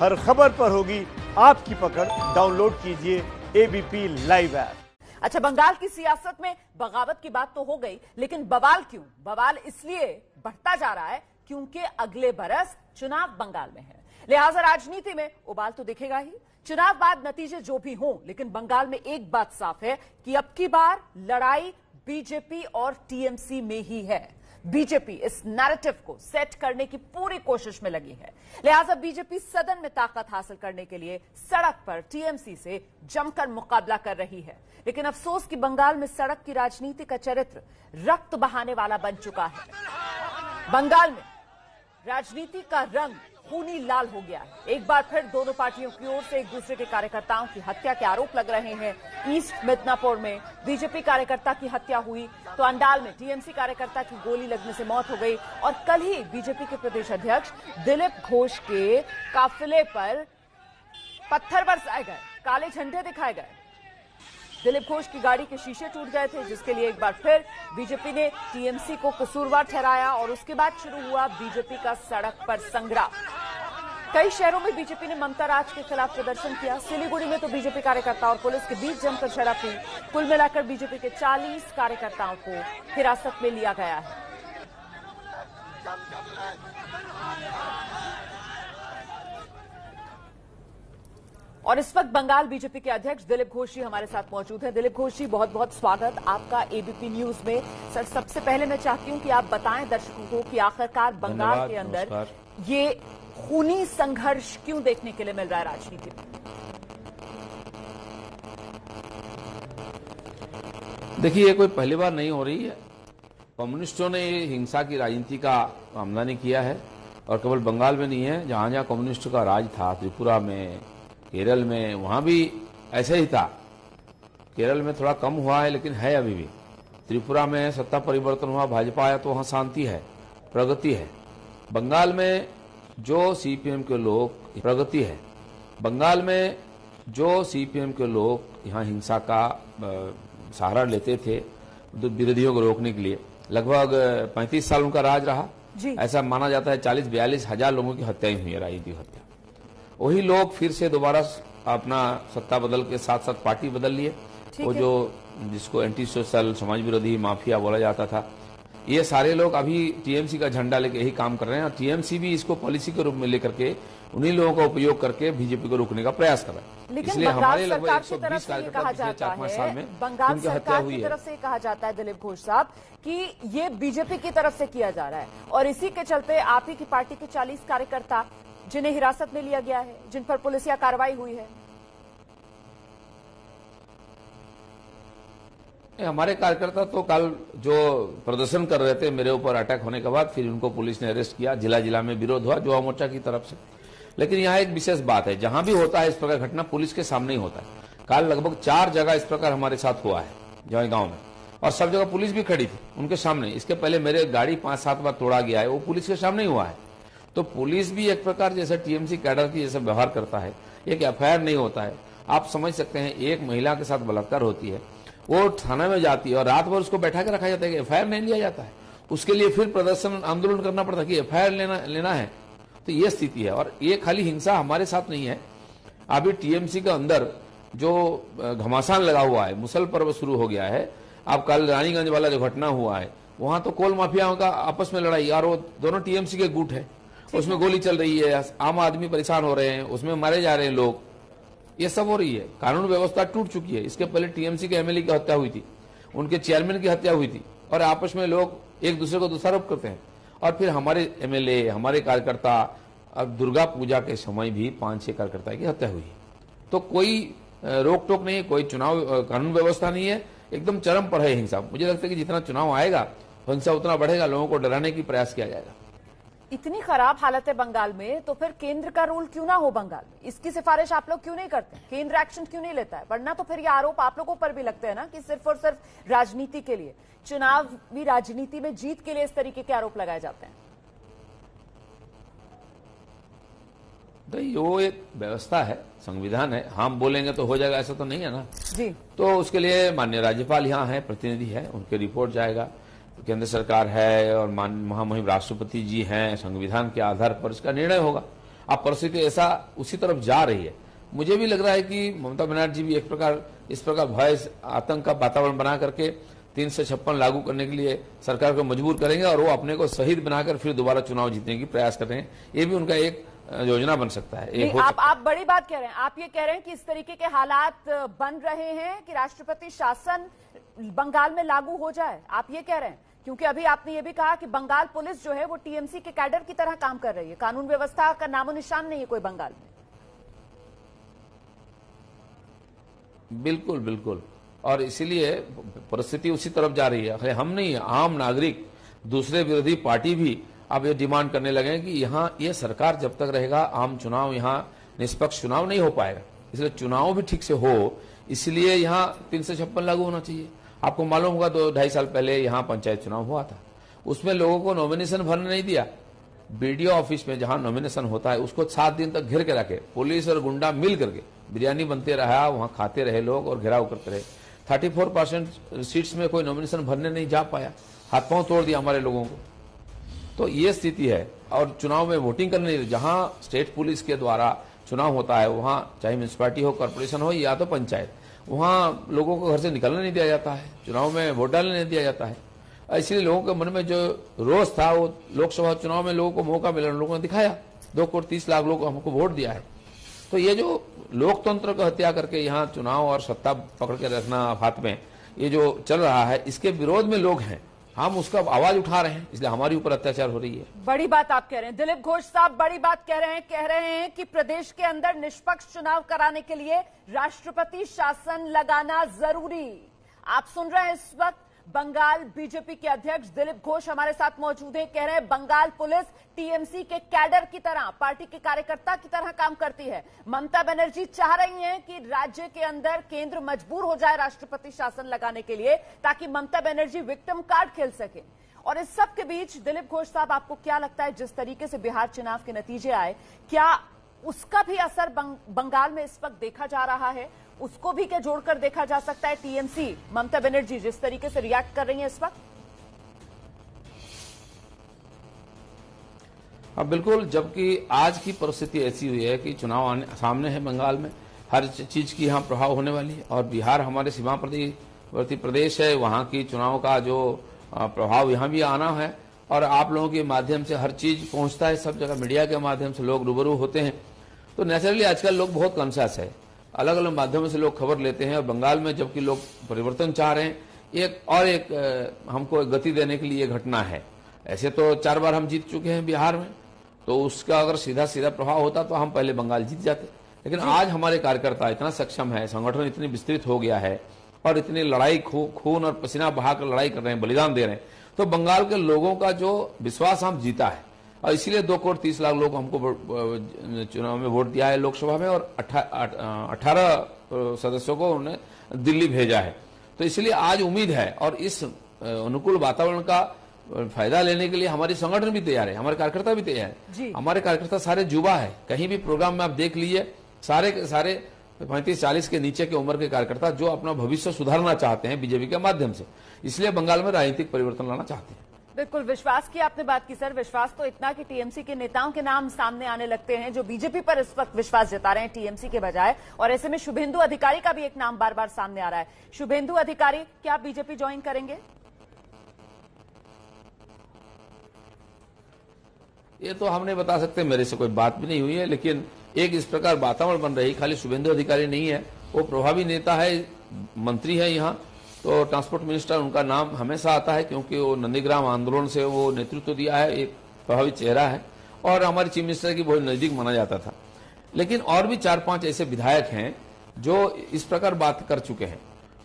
हर खबर पर होगी आपकी पकड़। डाउनलोड कीजिए एबीपी लाइव ऐप। अच्छा, बंगाल की सियासत में बगावत की बात तो हो गई, लेकिन बवाल क्यों? बवाल इसलिए बढ़ता जा रहा है क्योंकि अगले बरस चुनाव बंगाल में है, लिहाजा राजनीति में उबाल तो दिखेगा ही। चुनाव बाद नतीजे जो भी हों, लेकिन बंगाल में एक बात साफ है कि अब की बार लड़ाई बीजेपी और टीएमसी में ही है। बीजेपी इस नैरेटिव को सेट करने की पूरी कोशिश में लगी है, लिहाजा बीजेपी सदन में ताकत हासिल करने के लिए सड़क पर टीएमसी से जमकर मुकाबला कर रही है। लेकिन अफसोस कि बंगाल में सड़क की राजनीति का चरित्र रक्त बहाने वाला बन चुका है। बंगाल में राजनीति का रंग खूनी लाल हो गया है। एक बार फिर दोनों पार्टियों की ओर से एक दूसरे के कार्यकर्ताओं की हत्या के आरोप लग रहे हैं। ईस्ट मिदनापुर में बीजेपी कार्यकर्ता की हत्या हुई, तो अंडाल में टीएमसी कार्यकर्ता की गोली लगने से मौत हो गई। और कल ही बीजेपी के प्रदेश अध्यक्ष दिलीप घोष के काफिले पर पत्थर बरसाए गए, काले झंडे दिखाए गए। दिलीप घोष की गाड़ी के शीशे टूट गए थे, जिसके लिए एक बार फिर बीजेपी ने टीएमसी को कसूरवार ठहराया और उसके बाद शुरू हुआ बीजेपी का सड़क पर संग्राम। कई शहरों में बीजेपी ने ममता राज के खिलाफ प्रदर्शन किया। सिलीगुड़ी में तो बीजेपी कार्यकर्ता और पुलिस के बीच जमकर झड़प हुई। कुल मिलाकर बीजेपी के 40 कार्यकर्ताओं को हिरासत में लिया गया है। और इस वक्त बंगाल बीजेपी के अध्यक्ष दिलीप घोष जी हमारे साथ मौजूद हैं। दिलीप घोष जी, बहुत बहुत स्वागत आपका एबीपी न्यूज में। सर, सबसे पहले मैं चाहती हूं कि आप बताएं दर्शकों को कि आखिरकार बंगाल के अंदर ये खूनी संघर्ष क्यों देखने के लिए मिल रहा है राजनीति में? देखिए, ये कोई पहली बार नहीं हो रही है। कम्युनिस्टों ने हिंसा की राजनीति का आमदनी किया है, और केवल बंगाल में नहीं है। जहां जहां कम्युनिस्ट का राज था, त्रिपुरा में, केरल में, वहां भी ऐसे ही था। केरल में थोड़ा कम हुआ है, लेकिन है अभी भी। त्रिपुरा में सत्ता परिवर्तन हुआ, भाजपा आया, तो वहां शांति है, प्रगति है। बंगाल में जो सीपीएम के लोग, प्रगति है। बंगाल में जो सीपीएम के लोग यहाँ हिंसा का सहारा लेते थे विरोधियों को रोकने के लिए, लगभग 35 साल उनका राज रहा। ऐसा माना जाता है 40-42 हजार लोगों की हत्याएं हुई है, राजनीतिक हत्या। वही लोग फिर से दोबारा अपना सत्ता बदल के साथ साथ पार्टी बदल लिए। वो जो जिसको एंटी सोशल, समाज विरोधी माफिया बोला जाता था, ये सारे लोग अभी टीएमसी का झंडा लेके यही काम कर रहे हैं। और टीएमसी भी इसको पॉलिसी के रूप में लेकर के उन्हीं लोगों का उपयोग करके बीजेपी को रोकने का प्रयास कर रहा है। इसलिए हमारे लगभग 120 कार्यकर्ता पिछले 4-5 साल में बंगाल सरकार की तरफ से कहा जाता है, दिलीप घोष साहब, कि ये बीजेपी की तरफ से किया जा रहा है। और इसी के चलते आप ही की पार्टी के 40 कार्यकर्ता जिन्हें हिरासत में लिया गया है, जिन पर पुलिसिया कार्रवाई हुई है। हमारे कार्यकर्ता तो कल जो प्रदर्शन कर रहे थे मेरे ऊपर अटैक होने के बाद, फिर उनको पुलिस ने अरेस्ट किया। जिला जिला में विरोध हुआ युवा मोर्चा की तरफ से। लेकिन यहाँ एक विशेष बात है, जहां भी होता है इस प्रकार घटना, पुलिस के सामने ही होता है। कल लगभग 4 जगह इस प्रकार हमारे साथ हुआ है जवाई गांव में, और सब जगह पुलिस भी खड़ी थी उनके सामने। इसके पहले मेरे गाड़ी 5-7 बार तोड़ा गया है, वो पुलिस के सामने ही हुआ है। तो पुलिस भी एक प्रकार जैसे टीएमसी कैडर की जैसे व्यवहार करता है। एक एफआईआर नहीं होता है। आप समझ सकते हैं, एक महिला के साथ बलात्कार होती है, वो थाना में जाती है और रात भर उसको बैठा के रखा जाता है कि एफआईआर नहीं लिया जाता है। उसके लिए फिर प्रदर्शन, आंदोलन करना पड़ता है कि एफआईआर लेना है। तो ये स्थिति है। और ये खाली हिंसा हमारे साथ नहीं है। अभी टीएमसी के अंदर जो घमासान लगा हुआ है, मुसल पर्व शुरू हो गया है। अब कल रानीगंज वाला जो घटना हुआ है, वहां तो कोल माफियाओं का आपस में लड़ाई, और वो दोनों टीएमसी के गुट है। उसमें गोली चल रही है, आम आदमी परेशान हो रहे हैं, उसमें मारे जा रहे हैं लोग। ये सब हो रही है। कानून व्यवस्था टूट चुकी है। इसके पहले टीएमसी के एमएलए की हत्या हुई थी, उनके चेयरमैन की हत्या हुई थी, और आपस में लोग एक दूसरे को दोषारोप करते हैं। और फिर हमारे एमएलए, हमारे कार्यकर्ता, अब दुर्गा पूजा के समय भी 5-6 कार्यकर्ता की हत्या हुई है। तो कोई रोक टोक नहीं है, कोई चुनाव कानून व्यवस्था नहीं है। एकदम चरम पर है हिंसा। मुझे लगता है कि जितना चुनाव आएगा हिंसा उतना बढ़ेगा, लोगों को डराने की प्रयास किया जाएगा। इतनी खराब हालत है बंगाल में, तो फिर केंद्र का रोल क्यों ना हो बंगाल में? इसकी सिफारिश आप लोग क्यों नहीं करते? केंद्र एक्शन क्यों नहीं लेता है? वरना तो फिर ये आरोप आप लोगों पर भी लगते हैं ना कि सिर्फ और सिर्फ राजनीति के लिए, चुनावी राजनीति में जीत के लिए इस तरीके के आरोप लगाए जाते हैं। वो एक व्यवस्था है, संविधान है। हम बोलेंगे तो हो जाएगा, ऐसा तो नहीं है ना जी। तो उसके लिए माननीय राज्यपाल यहाँ है, प्रतिनिधि है, उनके रिपोर्ट जाएगा। केंद्र सरकार है और महामहिम राष्ट्रपति जी हैं, संविधान के आधार पर इसका निर्णय होगा। अब परिस्थिति ऐसा उसी तरफ जा रही है। मुझे भी लग रहा है कि ममता बनर्जी भी एक प्रकार इस प्रकार भय आतंक का वातावरण बना करके 356 लागू करने के लिए सरकार को मजबूर करेंगे और वो अपने को शहीद बनाकर फिर दोबारा चुनाव जीतने की प्रयास कर रहे हैं। ये भी उनका एक योजना बन सकता है। आप बड़ी बात कह रहे हैं। आप ये कह रहे हैं कि इस तरीके के हालात बन रहे हैं कि राष्ट्रपति शासन बंगाल में लागू हो जाए, आप ये कह रहे हैं? क्योंकि अभी आपने ये भी कहा कि बंगाल पुलिस जो है वो टीएमसी के कैडर की तरह काम कर रही है, कानून व्यवस्था का नामो निशान नहीं है कोई बंगाल में। बिल्कुल बिल्कुल, और इसीलिए परिस्थिति उसी तरफ जा रही है। हम नहीं, आम नागरिक, दूसरे विरोधी पार्टी भी अब ये डिमांड करने लगे हैं कि यहाँ ये सरकार जब तक रहेगा आम चुनाव, यहाँ निष्पक्ष चुनाव नहीं हो पाएगा। इसलिए चुनाव भी ठीक से हो, इसलिए यहाँ 356 लागू होना चाहिए। आपको मालूम होगा 2-2.5 साल पहले यहाँ पंचायत चुनाव हुआ था, उसमें लोगों को नॉमिनेशन भरने नहीं दिया। बीडीओ ऑफिस में जहां नॉमिनेशन होता है उसको 7 दिन तक घेर के रखे, पुलिस और गुंडा मिल करके बिरयानी बनते रहा, वहां खाते रहे लोग और घेराव करते रहे। 34% सीट्स में कोई नॉमिनेशन भरने नहीं जा पाया, हाथ पांव तोड़ दिया हमारे लोगों को। तो ये स्थिति है। और चुनाव में वोटिंग करने, जहां स्टेट पुलिस के द्वारा चुनाव होता है वहां चाहे म्यूनिसिपैलिटी हो, कॉर्पोरेशन हो या तो पंचायत, वहां लोगों को घर से निकलने नहीं दिया जाता है, चुनाव में वोट डालने नहीं दिया जाता है। इसलिए लोगों के मन में जो रोष था वो लोकसभा चुनाव में लोगों को मौका मिला, लोगों ने दिखाया। 2 करोड़ 30 लाख लोग हमको वोट दिया है। तो ये जो लोकतंत्र को हत्या करके यहाँ चुनाव और सत्ता पकड़ के रखना हाथ में, ये जो चल रहा है, इसके विरोध में लोग हैं, हम उसका आवाज उठा रहे हैं, इसलिए हमारी ऊपर अत्याचार हो रही है। बड़ी बात आप कह रहे हैं दिलीप घोष साहब, बड़ी बात कह रहे हैं कि प्रदेश के अंदर निष्पक्ष चुनाव कराने के लिए राष्ट्रपति शासन लगाना जरूरी। आप सुन रहे हैं इस वक्त बंगाल बीजेपी के अध्यक्ष दिलीप घोष हमारे साथ मौजूद हैं। कह रहे हैं बंगाल पुलिस टीएमसी के कैडर की तरह, पार्टी के कार्यकर्ता की तरह काम करती है। ममता बनर्जी चाह रही हैं कि राज्य के अंदर केंद्र मजबूर हो जाए राष्ट्रपति शासन लगाने के लिए, ताकि ममता बनर्जी विक्टिम कार्ड खेल सके। और इस सब के बीच दिलीप घोष साहब, आपको क्या लगता है जिस तरीके से बिहार चुनाव के नतीजे आए, क्या उसका भी असर बंगाल में इस वक्त देखा जा रहा है? उसको भी क्या जोड़कर देखा जा सकता है? टीएमसी, ममता बनर्जी जिस तरीके से रिएक्ट कर रही है इस वक्त। हाँ बिल्कुल, जबकि आज की परिस्थिति ऐसी हुई है कि चुनाव सामने है, बंगाल में हर चीज की यहाँ प्रभाव होने वाली है। और बिहार हमारे सीमावर्ती प्रदेश है, वहाँ की चुनाव का जो प्रभाव यहाँ भी आना है। और आप लोगों के माध्यम से हर चीज पहुंचता है, सब जगह मीडिया के माध्यम से लोग रूबरू होते हैं। तो नेचुरली आजकल लोग बहुत कॉन्शियस है, अलग अलग माध्यमों से लोग खबर लेते हैं। और बंगाल में जबकि लोग परिवर्तन चाह रहे हैं, एक हमको गति देने के लिए घटना है। ऐसे तो 4 बार हम जीत चुके हैं बिहार में, तो उसका अगर सीधा सीधा प्रभाव होता तो हम पहले बंगाल जीत जाते। लेकिन आज हमारे कार्यकर्ता इतना सक्षम है, संगठन इतनी विस्तृत हो गया है और इतनी लड़ाई खून और पसीना बहाकर लड़ाई कर रहे हैं, बलिदान दे रहे हैं, तो बंगाल के लोगों का जो विश्वास हम जीता है। और इसीलिए 2 करोड़ 30 लाख लोग हमको चुनाव में वोट दिया है लोकसभा में, और 18 सदस्यों को उन्होंने दिल्ली भेजा है। तो इसलिए आज उम्मीद है, और इस अनुकूल वातावरण का फायदा लेने के लिए हमारी संगठन भी तैयार है, हमारे कार्यकर्ता भी तैयार है। हमारे कार्यकर्ता सारे युवा है, कहीं भी प्रोग्राम में आप देख लीजिए, सारे के सारे 35-40 के नीचे की उम्र के कार्यकर्ता जो अपना भविष्य सुधारना चाहते हैं बीजेपी के माध्यम से, इसलिए बंगाल में राजनीतिक परिवर्तन लाना चाहते हैं। बिल्कुल, विश्वास की आपने बात की सर। विश्वास तो इतना कि टीएमसी के नेताओं के नाम सामने आने लगते हैं जो बीजेपी पर इस वक्त विश्वास जता रहे हैं टीएमसी के बजाय। और ऐसे में शुभेंदु अधिकारी का भी एक नाम बार बार सामने आ रहा है। शुभेंदु अधिकारी, क्या आप बीजेपी ज्वाइन करेंगे? ये तो हम नहीं बता सकते, मेरे से कोई बात भी नहीं हुई है। लेकिन एक इस प्रकार वातावरण बन रही, खाली शुभेंदु अधिकारी नहीं है, वो प्रभावी नेता है, मंत्री है यहाँ, तो ट्रांसपोर्ट मिनिस्टर उनका नाम हमेशा आता है, क्योंकि वो नंदीग्राम आंदोलन से वो नेतृत्व दिया है, एक प्रभावी चेहरा है और हमारे चीफ मिनिस्टर की बहुत नजदीक माना जाता था। लेकिन और भी 4-5 ऐसे विधायक हैं जो इस प्रकार बात कर चुके हैं,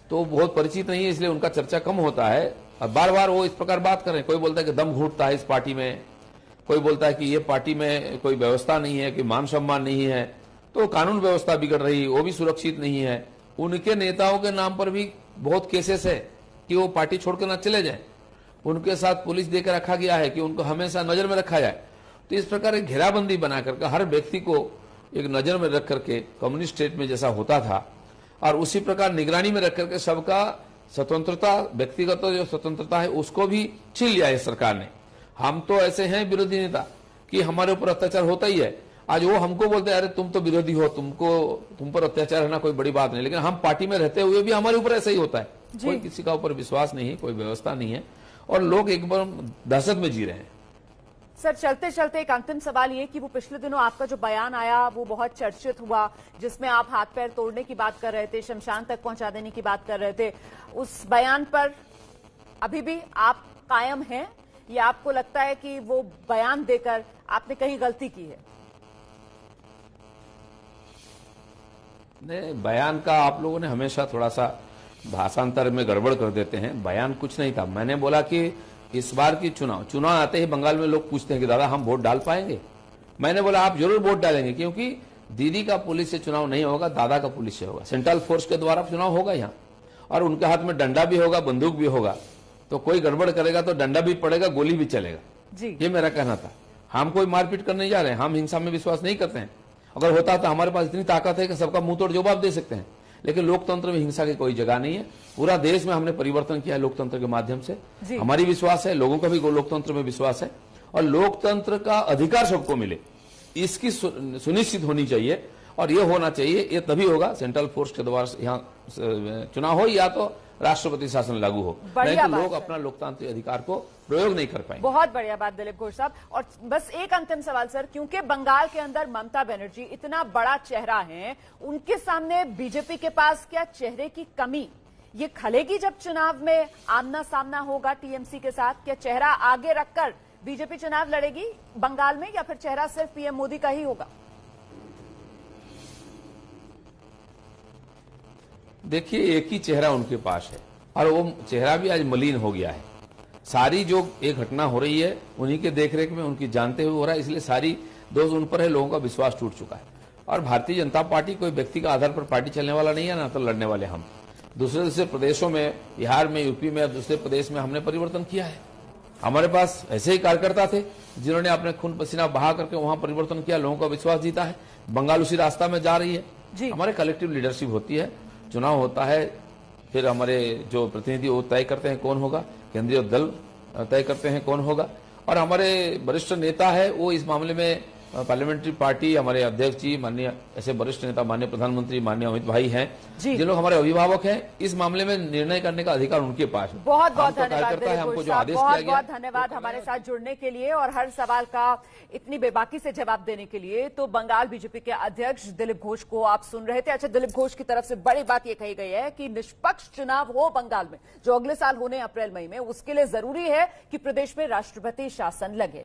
तो बहुत परिचित नहीं है, इसलिए उनका चर्चा कम होता है। और बार बार वो इस प्रकार बात कर रहे हैं। कोई बोलता है कि दम घुटता है इस पार्टी में, कोई बोलता है कि ये पार्टी में कोई व्यवस्था नहीं है, कि मान सम्मान नहीं है, तो कानून व्यवस्था बिगड़ रही, वो भी सुरक्षित नहीं है। उनके नेताओं के नाम पर भी बहुत केसेस है कि वो पार्टी छोड़कर ना चले जाए, उनके साथ पुलिस देकर रखा गया है कि उनको हमेशा नजर में रखा जाए। तो इस प्रकार एक घेराबंदी बना करके हर व्यक्ति को एक नजर में रख करके, कम्युनिस्ट स्टेट में जैसा होता था, और उसी प्रकार निगरानी में रख करके सबका स्वतंत्रता, व्यक्तिगत जो स्वतंत्रता है उसको भी छीन लिया है सरकार ने। हम तो ऐसे हैं विरोधी नेता कि हमारे ऊपर अत्याचार होता ही है, आज वो हमको बोलते हैं अरे तुम तो विरोधी हो, तुम पर अत्याचार रहना कोई बड़ी बात नहीं, लेकिन हम पार्टी में रहते हुए भी हमारे ऊपर ऐसा ही होता है। कोई किसी का ऊपर विश्वास नहीं है, कोई व्यवस्था नहीं है और लोग एक बार दहशत में जी रहे हैं। सर चलते चलते एक अंतिम सवाल ये कि वो पिछले दिनों आपका जो बयान आया वो बहुत चर्चित हुआ, जिसमें आप हाथ पैर तोड़ने की बात कर रहे थे, शमशान तक पहुंचा देने की बात कर रहे थे। उस बयान पर अभी भी आप कायम हैं या आपको लगता है कि वो बयान देकर आपने कहीं गलती की है? नहीं, बयान का आप लोगों ने हमेशा थोड़ा सा भाषांतर में गड़बड़ कर देते हैं। बयान कुछ नहीं था। मैंने बोला कि इस बार की चुनाव आते ही बंगाल में लोग पूछते हैं कि दादा हम वोट डाल पाएंगे। मैंने बोला आप जरूर वोट डालेंगे, क्योंकि दीदी का पुलिस से चुनाव नहीं होगा, दादा का पुलिस से होगा। सेंट्रल फोर्स के द्वारा चुनाव होगा यहाँ और उनके हाथ में डंडा भी होगा, बंदूक भी होगा। तो कोई गड़बड़ करेगा तो डंडा भी पड़ेगा, गोली भी चलेगा जी। ये मेरा कहना था। हम कोई मारपीट करने जा रहे हैं, हम हिंसा में विश्वास नहीं करते हैं। अगर होता तो हमारे पास इतनी ताकत है कि सबका मुंह तोड़ जवाब दे सकते हैं, लेकिन लोकतंत्र में हिंसा की कोई जगह नहीं है। पूरा देश में हमने परिवर्तन किया है लोकतंत्र के माध्यम से। हमारी विश्वास है, लोगों का भी लोकतंत्र में विश्वास है और लोकतंत्र का अधिकार सबको मिले, इसकी सुनिश्चित होनी चाहिए। और ये होना चाहिए, ये तभी होगा सेंट्रल फोर्स के द्वारा यहाँ चुनाव हो या तो राष्ट्रपति शासन लागू हो, नहीं तो लोग अपना लोकतांत्रिक अधिकार को प्रयोग नहीं कर पाएंगे। बहुत बढ़िया बात दिलीप घोष साहब। और बस एक अंतिम सवाल सर, क्योंकि बंगाल के अंदर ममता बनर्जी इतना बड़ा चेहरा है, उनके सामने बीजेपी के पास क्या चेहरे की कमी ये खलेगी जब चुनाव में आमना सामना होगा टीएमसी के साथ? क्या चेहरा आगे रखकर बीजेपी चुनाव लड़ेगी बंगाल में या फिर चेहरा सिर्फ पीएम मोदी का ही होगा? देखिए, एक ही चेहरा उनके पास है और वो चेहरा भी आज मलिन हो गया है। सारी जो एक घटना हो रही है उन्हीं के देखरेख में, उनकी जानते हुए हो रहा है, इसलिए सारी दोष उन पर है। लोगों का विश्वास टूट चुका है और भारतीय जनता पार्टी कोई व्यक्ति का आधार पर पार्टी चलने वाला नहीं है, ना तो लड़ने वाले हम। दूसरे प्रदेशों में, बिहार में, यूपी में, दूसरे प्रदेश में हमने परिवर्तन किया है। हमारे पास ऐसे ही कार्यकर्ता थे जिन्होंने अपने खून पसीना बहा करके वहां परिवर्तन किया, लोगों का विश्वास जीता है। बंगाल उसी रास्ता में जा रही है। हमारे कलेक्टिव लीडरशिप होती है, चुनाव होता है, फिर हमारे जो प्रतिनिधि वो तय करते हैं कौन होगा, केंद्रीय दल तय करते हैं कौन होगा और हमारे वरिष्ठ नेता है वो इस मामले में पार्लियामेंट्री पार्टी, हमारे अध्यक्ष जी, माननीय ऐसे वरिष्ठ नेता माननीय प्रधानमंत्री माननीय अमित भाई हैं, जिन लोग हमारे अभिभावक हैं, इस मामले में निर्णय करने का अधिकार उनके पास है। बहुत बहुत धन्यवाद, हमको जो आदेश दिया गया, बहुत धन्यवाद हमारे साथ जुड़ने के लिए और हर सवाल का इतनी बेबाकी से जवाब देने के लिए। तो बंगाल बीजेपी के अध्यक्ष दिलीप घोष को आप सुन रहे थे। अच्छा, दिलीप घोष की तरफ से बड़ी बात यह कही गई है कि निष्पक्ष चुनाव हो बंगाल में, जो अगले साल होने अप्रैल मई में, उसके लिए जरूरी है कि प्रदेश में राष्ट्रपति शासन लगे।